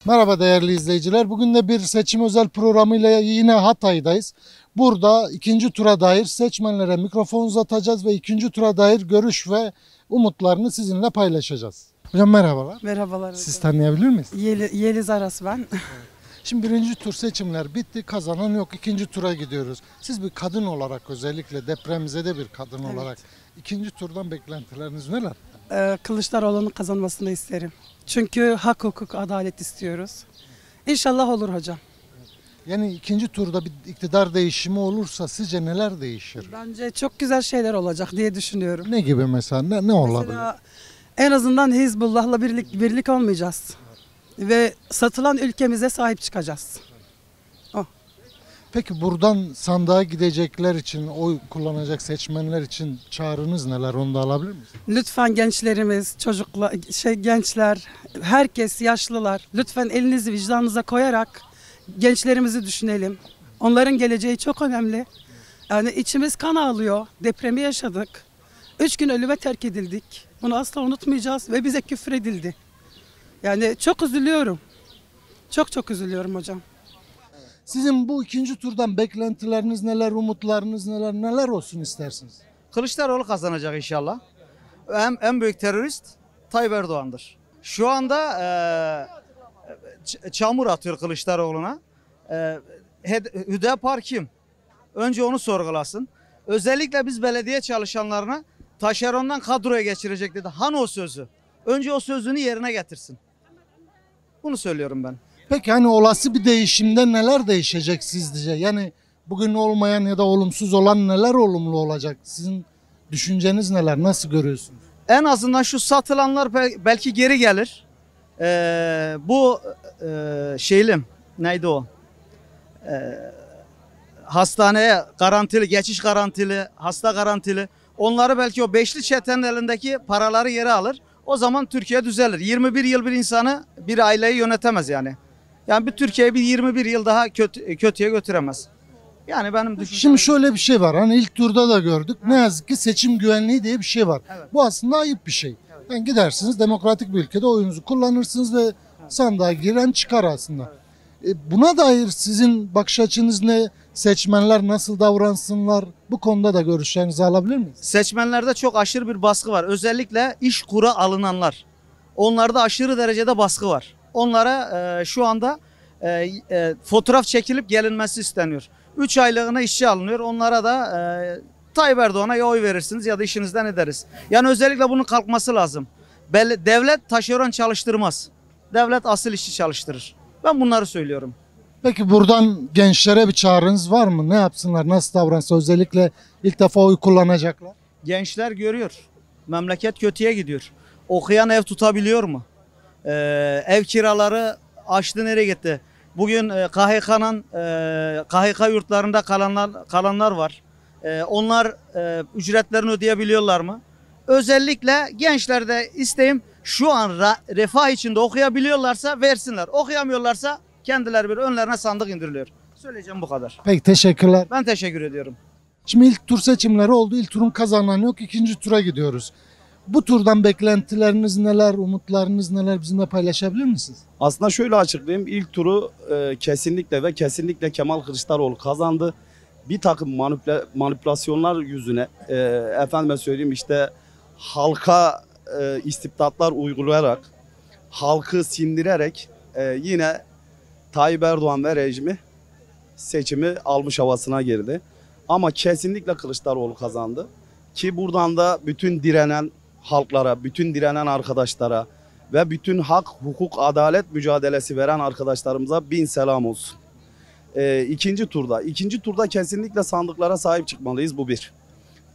Merhaba değerli izleyiciler. Bugün de bir seçim özel programıyla yine Hatay'dayız. Burada ikinci tura dair seçmenlere mikrofon uzatacağız ve ikinci tura dair görüş ve umutlarını sizinle paylaşacağız. Hocam merhabalar. Merhabalar hocam. Siz tanıyabilir miyiz? Yeliz Aras ben. Şimdi birinci tur seçimler bitti. Kazanan yok. İkinci tura gidiyoruz. Siz bir kadın olarak, özellikle depremzede bir kadın Evet. olarak ikinci turdan beklentileriniz neler? Kılıçdaroğlu'nun kazanmasını isterim. Çünkü hak, hukuk, adalet istiyoruz. İnşallah olur hocam. Yani ikinci turda bir iktidar değişimi olursa sizce neler değişir? Bence çok güzel şeyler olacak diye düşünüyorum. Ne gibi mesela? Ne olabilir? Mesela en azından Hizbullah'la birlik olmayacağız. Ve satılan ülkemize sahip çıkacağız. Peki buradan sandığa gidecekler için, oy kullanacak seçmenler için çağrınız neler? Onu da alabilir miyiz? Lütfen gençlerimiz, çocuklar, gençler, herkes, yaşlılar lütfen elinizi vicdanınıza koyarak gençlerimizi düşünelim. Onların geleceği çok önemli. Yani içimiz kan ağlıyor. Depremi yaşadık. 3 gün ölüme terk edildik. Bunu asla unutmayacağız ve bize küfür edildi. Yani çok üzülüyorum. Çok üzülüyorum hocam. Sizin bu ikinci turdan beklentileriniz neler, umutlarınız neler olsun istersiniz? Kılıçdaroğlu kazanacak inşallah. En büyük terörist Tayyip Erdoğan'dır. Şu anda çamur atıyor Kılıçdaroğlu'na. Hüdapar kim? Önce onu sorgulasın. Özellikle biz belediye çalışanlarına taşerondan kadroya geçirecek dedi. Hani o sözü? Önce o sözünü yerine getirsin. Bunu söylüyorum ben. Peki hani olası bir değişimde neler değişecek sizce? Yani bugün olmayan ya da olumsuz olan neler olumlu olacak? Sizin düşünceniz neler? Nasıl görüyorsunuz? En azından şu satılanlar belki geri gelir. Bu şeylim neydi o? Hastaneye garantili, geçiş garantili, hasta garantili. Onları belki o beşli çetenin elindeki paraları geri alır. O zaman Türkiye düzelir. 21 yıl bir insanı, bir aileyi yönetemez yani. Yani bir Türkiye'yi bir 21 yıl daha kötüye götüremez. Yani benim düşüncem. Şimdi şöyle bir şey var. Hani ilk turda da gördük. Ne yazık ki seçim güvenliği diye bir şey var. Evet. Bu aslında ayıp bir şey. Yani gidersiniz demokratik bir ülkede oyunuzu kullanırsınız ve sandığa giren çıkar aslında. Buna dair sizin bakış açınız ne? Seçmenler nasıl davransınlar? Bu konuda da görüşlerinizi alabilir miyiz? Seçmenlerde çok aşırı bir baskı var. Özellikle İşkur'a alınanlar. Onlarda aşırı derecede baskı var. Onlara şu anda fotoğraf çekilip gelinmesi isteniyor. 3 aylığına işçi alınıyor. Onlara da Tayyip Erdoğan'a ya oy verirsiniz ya da işinizden ederiz. Yani özellikle bunun kalkması lazım. Devlet taşeron çalıştırmaz. Devlet asıl işçi çalıştırır. Ben bunları söylüyorum. Peki buradan gençlere bir çağrınız var mı? Ne yapsınlar? Nasıl davransın? Özellikle ilk defa oy kullanacaklar. Gençler görüyor. Memleket kötüye gidiyor. Okuyan ev tutabiliyor mu? Ev kiraları aştı, nereye gitti? Bugün KHK yurtlarında kalanlar var. Onlar ücretlerini ödeyebiliyorlar mı? Özellikle gençlerde isteğim şu an refah içinde okuyabiliyorlarsa versinler. Okuyamıyorlarsa kendileri bir önlerine sandık indiriliyor. Söyleyeceğim bu kadar. Peki teşekkürler. Ben teşekkür ediyorum. Şimdi ilk tur seçimleri oldu. İlk turun kazanan yok. İkinci tura gidiyoruz. Bu turdan beklentileriniz neler, umutlarınız neler bizimle paylaşabilir misiniz? Aslında şöyle açıklayayım. İlk turu kesinlikle ve kesinlikle Kemal Kılıçdaroğlu kazandı. Bir takım manipülasyonlar yüzüne efendime söyleyeyim işte halka istibdatlar uygulayarak, halkı sindirerek yine Tayyip Erdoğan ve rejimi seçimi almış havasına girdi. Ama kesinlikle Kılıçdaroğlu kazandı. Ki buradan da bütün direnen halklara, bütün direnen arkadaşlara ve bütün hak, hukuk, adalet mücadelesi veren arkadaşlarımıza bin selam olsun. İkinci turda kesinlikle sandıklara sahip çıkmalıyız, bu bir.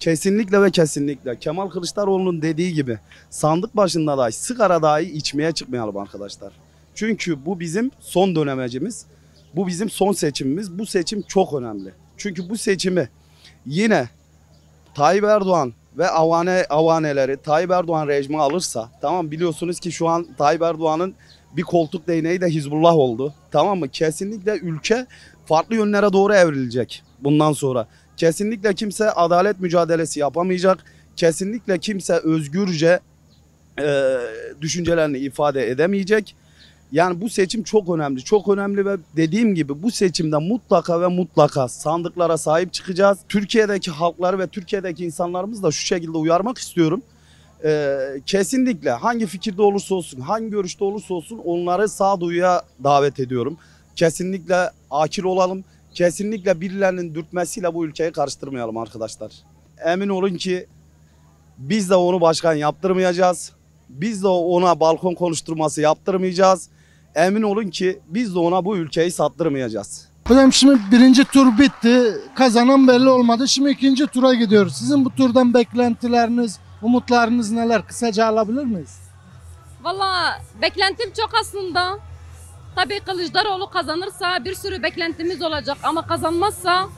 Kesinlikle ve kesinlikle Kemal Kılıçdaroğlu'nun dediği gibi sandık başında dahi, sigara dahi içmeye çıkmayalım arkadaşlar. Çünkü bu bizim son dönemecimiz, bu bizim son seçimimiz, bu seçim çok önemli. Çünkü bu seçimi yine Tayyip Erdoğan ve avaneleri Tayyip Erdoğan rejimi alırsa, tamam, biliyorsunuz ki şu an Tayyip Erdoğan'ın bir koltuk değneği de Hizbullah oldu. Tamam mı? Kesinlikle ülke farklı yönlere doğru evrilecek bundan sonra. Kesinlikle kimse adalet mücadelesi yapamayacak. Kesinlikle kimse özgürce düşüncelerini ifade edemeyecek. Yani bu seçim çok önemli. Çok önemli ve dediğim gibi bu seçimde mutlaka ve mutlaka sandıklara sahip çıkacağız. Türkiye'deki halkları ve Türkiye'deki insanlarımızı da şu şekilde uyarmak istiyorum. Kesinlikle hangi fikirde olursa olsun, hangi görüşte olursa olsun onları sağduyuya davet ediyorum. Kesinlikle akil olalım. Kesinlikle birilerinin dürtmesiyle bu ülkeyi karıştırmayalım arkadaşlar. Emin olun ki biz de onu başkan yaptırmayacağız. Biz de ona balkon konuşturması yaptırmayacağız. Emin olun ki biz de ona bu ülkeyi sattırmayacağız. Hocam şimdi birinci tur bitti. Kazanan belli olmadı. Şimdi ikinci tura gidiyoruz. Sizin bu turdan beklentileriniz, umutlarınız neler? Kısaca alabilir miyiz? Valla beklentim çok aslında. Tabii Kılıçdaroğlu kazanırsa bir sürü beklentimiz olacak ama kazanmazsa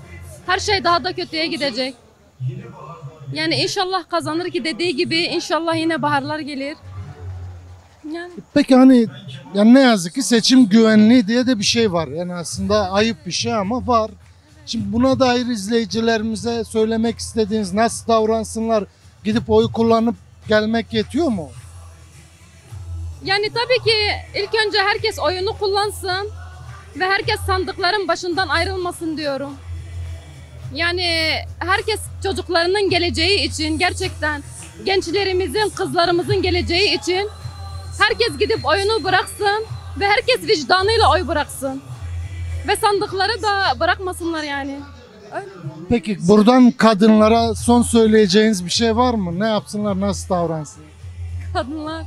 her şey daha da kötüye gidecek. Yani inşallah kazanır ki dediği gibi inşallah yine baharlar gelir. Yani Peki hani yani ne yazık ki seçim güvenliği diye de bir şey var. Yani aslında ayıp bir şey ama var. Şimdi buna dair izleyicilerimize söylemek istediğiniz nasıl davransınlar? Gidip oy kullanıp gelmek yetiyor mu? Yani tabii ki ilk önce herkes oyunu kullansın ve herkes sandıkların başından ayrılmasın diyorum. Yani herkes çocuklarının geleceği için gerçekten gençlerimizin, kızlarımızın geleceği için herkes gidip oyunu bıraksın ve herkes vicdanıyla oy bıraksın. Ve sandıkları da bırakmasınlar yani. Öyle. Peki buradan kadınlara son söyleyeceğiniz bir şey var mı? Ne yapsınlar, nasıl davransınlar? Kadınlar.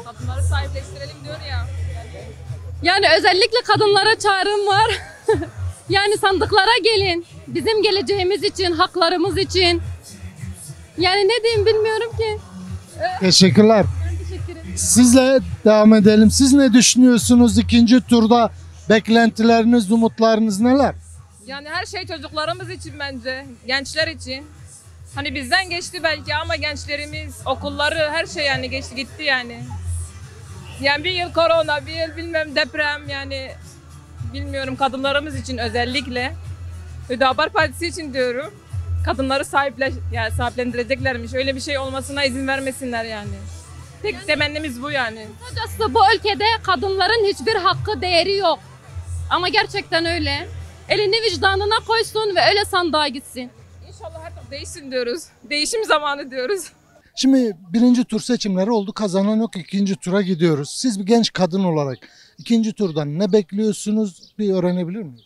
Kadınları sahipleştirelim diyor ya. Yani özellikle kadınlara çağrım var. Yani sandıklara gelin. Bizim geleceğimiz için, haklarımız için. Yani ne diyeyim bilmiyorum ki. Teşekkürler. Ben teşekkür ederim. Sizle devam edelim. Siz ne düşünüyorsunuz ikinci turda? Beklentileriniz, umutlarınız neler? Yani her şey çocuklarımız için bence. Gençler için. Hani bizden geçti belki ama gençlerimiz, okulları her şey yani geçti gitti yani. Yani bir yıl korona, bir yıl bilmem deprem yani bilmiyorum kadınlarımız için özellikle. Hüdapar Partisi için diyorum. Kadınları yani sahiplendireceklermiş. Öyle bir şey olmasına izin vermesinler yani. Tek temennimiz bu yani. Kısacası bu ülkede kadınların hiçbir hakkı, değeri yok. Ama gerçekten öyle. Elini vicdanına koysun ve öyle sandığa gitsin. İnşallah artık değişsin diyoruz. Değişim zamanı diyoruz. Şimdi birinci tur seçimleri oldu. Kazanan yok. İkinci tura gidiyoruz. Siz bir genç kadın olarak ikinci turdan ne bekliyorsunuz? Bir öğrenebilir miyiz?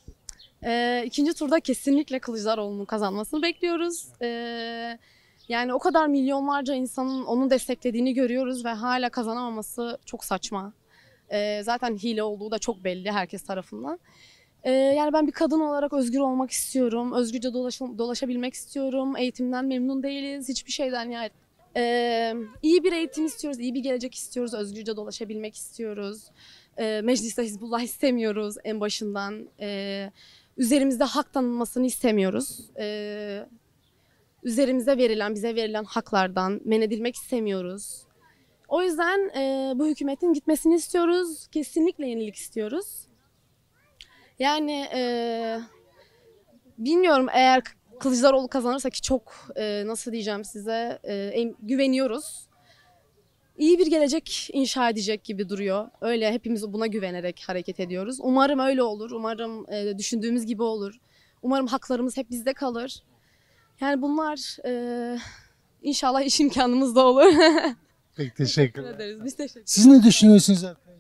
İkinci turda kesinlikle Kılıçdaroğlu'nun kazanmasını bekliyoruz. Yani o kadar milyonlarca insanın onu desteklediğini görüyoruz ve hala kazanamaması çok saçma. Zaten hile olduğu da çok belli herkes tarafından. Yani ben bir kadın olarak özgür olmak istiyorum. Özgürce dolaşabilmek istiyorum. Eğitimden memnun değiliz. Hiçbir şeyden yani. İyi bir eğitim istiyoruz, iyi bir gelecek istiyoruz. Özgürce dolaşabilmek istiyoruz. Mecliste Hizbullah istemiyoruz en başından. Üzerimizde hak tanınmasını istemiyoruz. Üzerimize verilen, bize verilen haklardan men edilmek istemiyoruz. O yüzden bu hükümetin gitmesini istiyoruz. Kesinlikle yenilik istiyoruz. Yani bilmiyorum eğer Kılıçdaroğlu kazanırsa ki çok nasıl diyeceğim size güveniyoruz. İyi bir gelecek inşa edecek gibi duruyor. Öyle hepimiz buna güvenerek hareket ediyoruz. Umarım öyle olur. Umarım düşündüğümüz gibi olur. Umarım haklarımız hep bizde kalır. Yani bunlar inşallah iş imkanımız da olur. Peki teşekkürler. ederiz. Biz teşekkür ederiz. Siz ne düşünüyorsunuz arkadaşlar?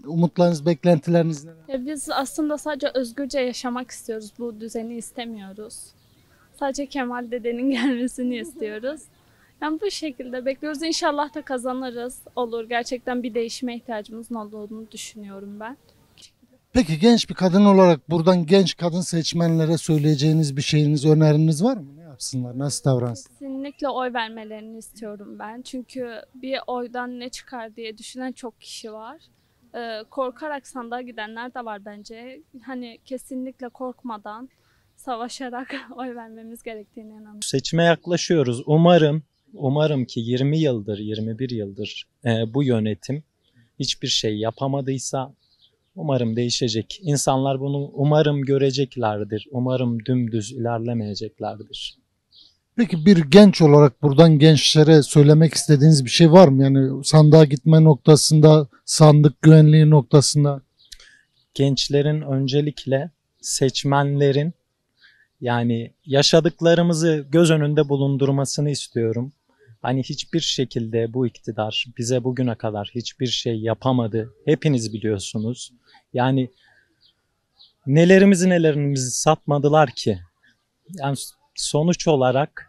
Umutlarınız, beklentileriniz neler? Ya biz aslında sadece özgürce yaşamak istiyoruz. Bu düzeni istemiyoruz. Sadece Kemal dedenin gelmesini istiyoruz. Yani bu şekilde bekliyoruz. İnşallah da kazanırız. Olur. Gerçekten bir değişime ihtiyacımızın olduğunu düşünüyorum ben. Peki genç bir kadın olarak buradan genç kadın seçmenlere söyleyeceğiniz bir şeyiniz, öneriniz var mı? Ne yapsınlar, nasıl davransınlar? Kesinlikle oy vermelerini istiyorum ben. Çünkü bir oydan ne çıkar diye düşünen çok kişi var. Korkarak sandığa gidenler de var bence. Hani kesinlikle korkmadan, savaşarak oy vermemiz gerektiğine inanıyorum. Seçime yaklaşıyoruz. Umarım ki 20 yıldır, 21 yıldır bu yönetim hiçbir şey yapamadıysa umarım değişecek. İnsanlar bunu umarım göreceklerdir. Umarım dümdüz ilerlemeyeceklerdir. Peki bir genç olarak buradan gençlere söylemek istediğiniz bir şey var mı? Yani sandığa gitme noktasında, sandık güvenliği noktasında. Gençlerin öncelikle seçmenlerin yani yaşadıklarımızı göz önünde bulundurmasını istiyorum. Hani hiçbir şekilde bu iktidar bize bugüne kadar hiçbir şey yapamadı. Hepiniz biliyorsunuz. Yani nelerimizi satmadılar ki. Yani sonuç olarak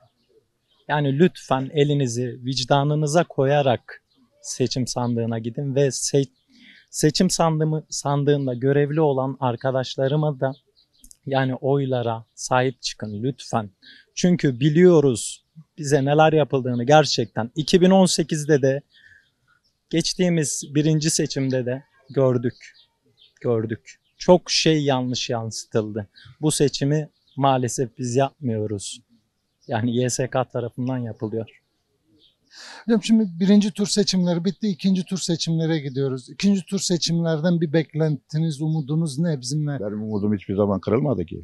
yani lütfen elinizi vicdanınıza koyarak seçim sandığına gidin ve seçim sandığında görevli olan arkadaşlarıma da yani oylara sahip çıkın lütfen. Çünkü biliyoruz bize neler yapıldığını gerçekten. 2018'de de geçtiğimiz birinci seçimde de gördük. Çok şey yanlış yansıtıldı. Bu seçimi maalesef biz yapmıyoruz. Yani YSK tarafından yapılıyor. Hocam şimdi birinci tur seçimleri bitti, ikinci tur seçimlere gidiyoruz. İkinci tur seçimlerden bir beklentiniz, umudunuz ne bizimle? Benim umudum hiçbir zaman kırılmadı ki.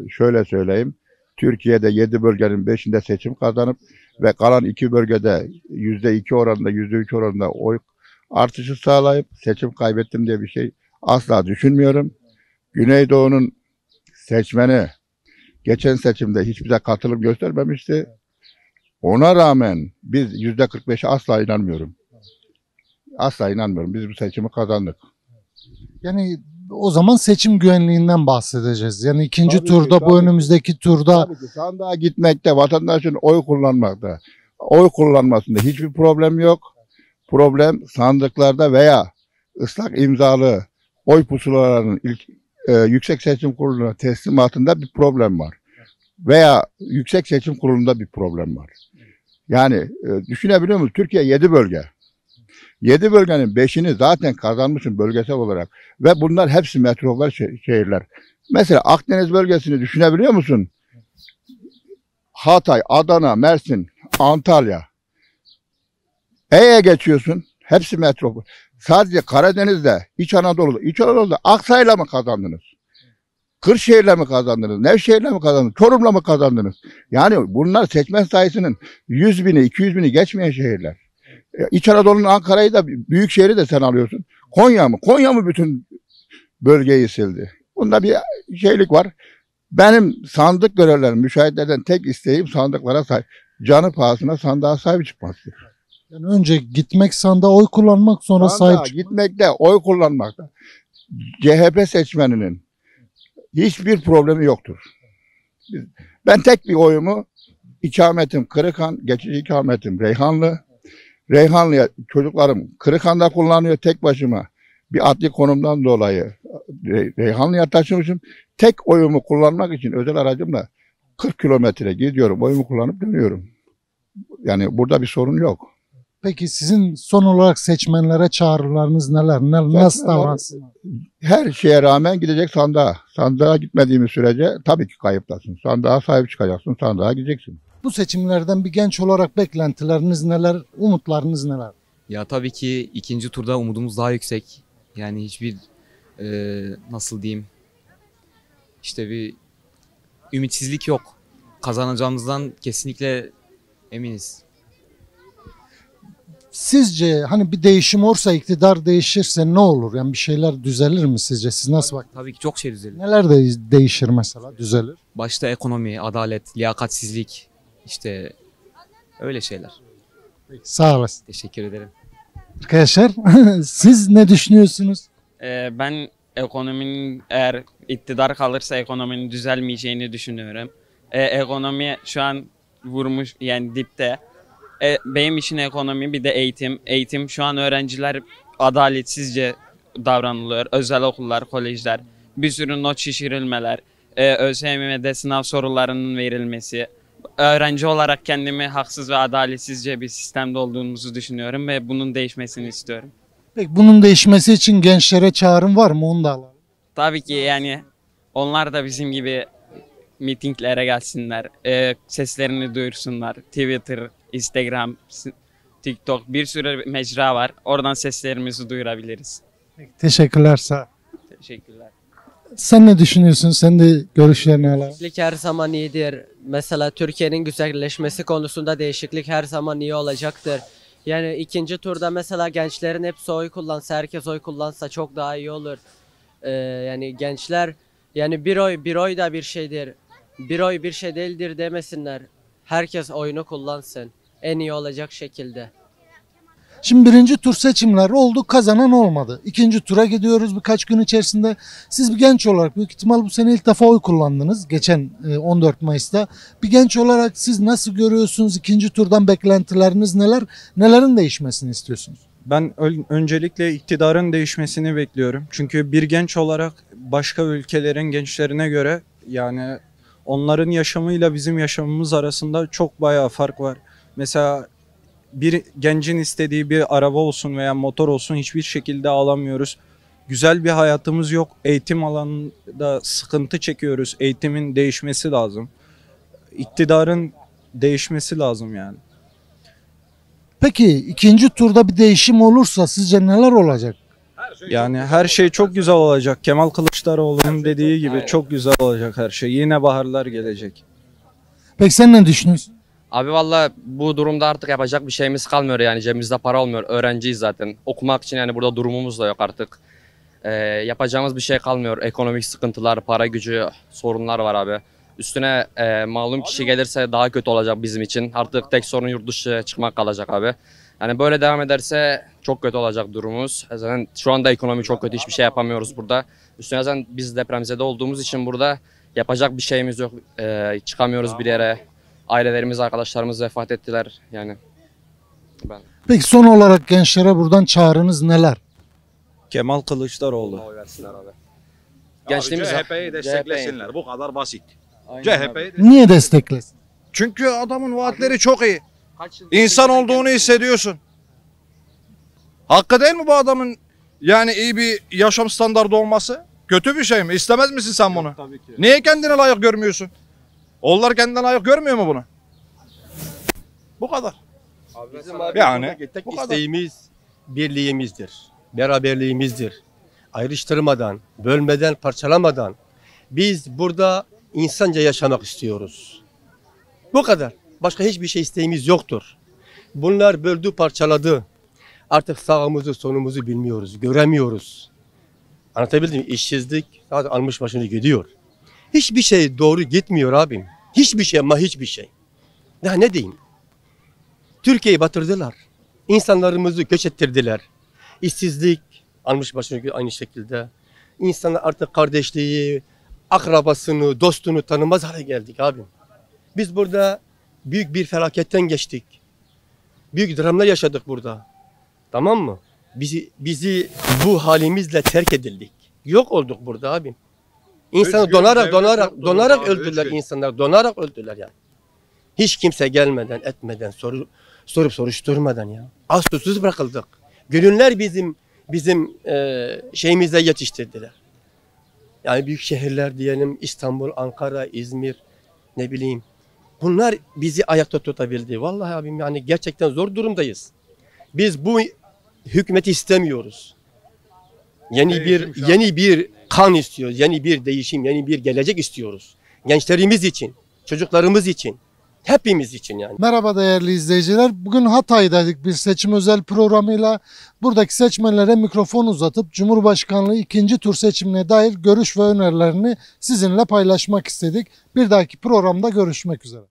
Şöyle söyleyeyim. Türkiye'de 7 bölgenin 5'inde seçim kazanıp ve kalan 2 bölgede %2 oranında, %3 oranında oy artışı sağlayıp seçim kaybettim diye bir şey asla düşünmüyorum. Güneydoğu'nun seçmeni geçen seçimde hiçbir katılım göstermemişti. Ona rağmen biz %45'e asla inanmıyorum. Asla inanmıyorum. Biz bu seçimi kazandık. Yani o zaman seçim güvenliğinden bahsedeceğiz. Yani ikinci Tabii turda ki, bu önümüzdeki turda Tabii ki sandığa gitmekte, vatandaşın oy kullanmakta, oy kullanmasında hiçbir problem yok. Problem sandıklarda veya ıslak imzalı oy pusulalarının Yüksek Seçim Kurulu'na teslimatında bir problem var. Veya Yüksek Seçim Kurulu'nda bir problem var. Yani düşünebiliyor musunuz? Türkiye 7 bölge. 7 bölgenin 5'ini zaten kazanmışım bölgesel olarak. Ve bunlar hepsi metropol şehirler. Mesela Akdeniz bölgesini düşünebiliyor musun? Hatay, Adana, Mersin, Antalya. Ege'ye geçiyorsun. Hepsi metropol. Sadece Karadeniz'de, İç Anadolu'da Aksa'yla mı kazandınız? Kırşehir'le mi kazandınız? Nevşehir'le mi kazandınız? Çorum'la mı kazandınız? Yani bunlar seçmen sayısının 100 bini, 200 bini geçmeyen şehirler. İç Anadolu'nun Ankara'yı da büyük şehri de sen alıyorsun. Konya mı? Konya mı bütün bölgeyi sildi? Bunda bir şeylik var. Benim sandık görevlerim, müşahitlerden tek isteğim sandıklara sahip. Canı pahasına sandığa sahip çıkması. yani önce gitmek sandığa oy kullanmak sonra Sandığa sahip çıkmak. gitmekte, oy kullanmakta. CHP seçmeninin hiçbir problemi yoktur. Ben tek bir oyumu ikametim Kırıkhan, geçici ikametim Reyhanlı. Reyhanlı'ya çocuklarım Kırıkhan'da kullanıyor tek başıma. Bir adli konumdan dolayı Reyhanlı'ya taşımışım. Tek oyumu kullanmak için özel aracımla 40 kilometre gidiyorum. Oyumu kullanıp dönüyorum. Yani burada bir sorun yok. Peki sizin son olarak seçmenlere çağrılarınız neler? Nasıl davransınlar? Her şeye rağmen gidecek sandığa. Sandığa gitmediğimiz sürece tabii ki kayıptasın. Sandığa sahip çıkacaksın, sandığa gideceksin. Bu seçimlerden bir genç olarak beklentileriniz neler? Umutlarınız neler? Ya tabii ki ikinci turda umudumuz daha yüksek. Yani hiçbir nasıl diyeyim işte bir ümitsizlik yok. Kazanacağımızdan kesinlikle eminiz. Sizce hani bir değişim olursa, iktidar değişirse ne olur? Yani bir şeyler düzelir mi sizce? Siz nasıl bak? Tabii ki çok şey düzelir. Neler değişir mesela, düzelir? Başta ekonomi, adalet, liyakatsizlik işte öyle şeyler. Sağ olasın. Teşekkür ederim. Arkadaşlar siz ne düşünüyorsunuz? Ben ekonominin eğer iktidar kalırsa ekonominin düzelmeyeceğini düşünüyorum. Ekonomi şu an vurmuş yani dipte. Benim için ekonomi bir de eğitim. Eğitim şu an öğrenciler adaletsizce davranılıyor. Özel okullar, kolejler, bir sürü not şişirilmeler, ÖSYM'de sınav sorularının verilmesi. Öğrenci olarak kendimi haksız ve adaletsizce bir sistemde olduğumuzu düşünüyorum ve bunun değişmesini istiyorum. Peki bunun değişmesi için gençlere çağrım var mı? Onu da alalım. Tabii ki yani onlar da bizim gibi mitinglere gelsinler, seslerini duyursunlar. Twitter, Instagram, TikTok bir sürü mecra var. Oradan seslerimizi duyurabiliriz. Teşekkürler, sağ ol. Teşekkürler. Sen ne düşünüyorsun? Sen de görüşlerini alalım. Gençlik her zaman iyidir. Mesela Türkiye'nin güzelleşmesi konusunda değişiklik her zaman iyi olacaktır. Yani ikinci turda mesela gençlerin hepsi oy kullansa, herkes oy kullansa çok daha iyi olur. Yani gençler yani bir oy da bir şeydir. Bir oy bir şey değildir demesinler. Herkes oyunu kullansın. En iyi olacak şekilde. Şimdi birinci tur seçimler oldu, kazanan olmadı. İkinci tura gidiyoruz birkaç gün içerisinde. Siz bir genç olarak büyük ihtimal bu sene ilk defa oy kullandınız. Geçen 14 Mayıs'ta. Bir genç olarak siz nasıl görüyorsunuz? İkinci turdan beklentileriniz neler? Nelerin değişmesini istiyorsunuz? Ben öncelikle iktidarın değişmesini bekliyorum. Çünkü bir genç olarak başka ülkelerin gençlerine göre yani onların yaşamıyla bizim yaşamımız arasında çok bayağı fark var. Mesela bir gencin istediği bir araba olsun veya motor olsun hiçbir şekilde alamıyoruz. Güzel bir hayatımız yok. Eğitim alanında sıkıntı çekiyoruz. Eğitimin değişmesi lazım. İktidarın değişmesi lazım yani. Peki ikinci turda bir değişim olursa sizce neler olacak? Yani her şey çok güzel olacak. Kemal Kılıçdaroğlu'nun dediği gibi çok güzel olacak her şey. Yine baharlar gelecek. Peki sen ne düşünüyorsun? Abi valla bu durumda artık yapacak bir şeyimiz kalmıyor yani cebimizde para olmuyor. Öğrenciyiz zaten. Okumak için yani burada durumumuz da yok artık. Yapacağımız bir şey kalmıyor. Ekonomik sıkıntılar, para gücü sorunlar var abi. Üstüne malum kişi gelirse daha kötü olacak bizim için. Artık tek sorun yurt dışı çıkmak kalacak abi. Yani böyle devam ederse çok kötü olacak durumumuz. Zaten şu anda ekonomi çok kötü, hiçbir şey yapamıyoruz burada. Üstüne zaten biz depremzede olduğumuz için burada yapacak bir şeyimiz yok. Çıkamıyoruz bir yere. Ailelerimiz, arkadaşlarımız vefat ettiler yani. Peki son olarak gençlere buradan çağrınız neler? Kemal Kılıçdaroğlu. Oy versinler abi. Gençliğimiz CHP'yi desteklesinler. Bu kadar basit. CHP'yi Niye desteklesin? Çünkü adamın vaatleri çok iyi. İnsan olduğunu hissediyorsun. Hakkı değil mi bu adamın yani iyi bir yaşam standardı olması? Kötü bir şey mi? İstemez misin sen bunu? Tabii ki. Niye kendine layık görmüyorsun? Oğullar kendine layık görmüyor mu bunu? Bu kadar. Bizim abi Yani tek bu kadar. isteğimiz birliğimizdir, beraberliğimizdir. Ayrıştırmadan, bölmeden, parçalamadan biz burada insanca yaşamak istiyoruz. Bu kadar. Başka hiçbir şey isteğimiz yoktur. Bunlar böldü, parçaladı. Artık sağımızı, sonumuzu bilmiyoruz, göremiyoruz. Anlatabildim mi? İşsizlik zaten almış başını gidiyor. Hiçbir şey doğru gitmiyor abim. Hiçbir şey ama hiçbir şey. Daha ne diyeyim? Türkiye'yi batırdılar. İnsanlarımızı göç ettirdiler. İşsizlik almış başını gidiyor aynı şekilde. İnsanlar artık kardeşliği, akrabasını, dostunu tanımaz hale geldik abim. Biz burada büyük bir felaketten geçtik. Büyük dramlar yaşadık burada. Tamam mı? Bizi bu halimizle terk edildik. Yok olduk burada abim. İnsanlar donarak öldüler insanlar. Donarak öldüler yani. Hiç kimse gelmeden, etmeden, sorup soruşturmadan ya. Az susuz bırakıldık. Gönüller bizim şeyimize yetiştirdiler. Yani büyük şehirler diyelim, İstanbul, Ankara, İzmir, ne bileyim. Bunlar bizi ayakta tutabildi. Vallahi abim yani gerçekten zor durumdayız. Biz bu hükümeti istemiyoruz. Yeni bir kan istiyoruz. Yeni bir değişim, yeni bir gelecek istiyoruz. Gençlerimiz için, çocuklarımız için, hepimiz için yani. Merhaba değerli izleyiciler. Bugün Hatay'daydık bir seçim özel programıyla. Buradaki seçmenlere mikrofon uzatıp Cumhurbaşkanlığı ikinci tur seçimine dair görüş ve önerilerini sizinle paylaşmak istedik. Bir dahaki programda görüşmek üzere.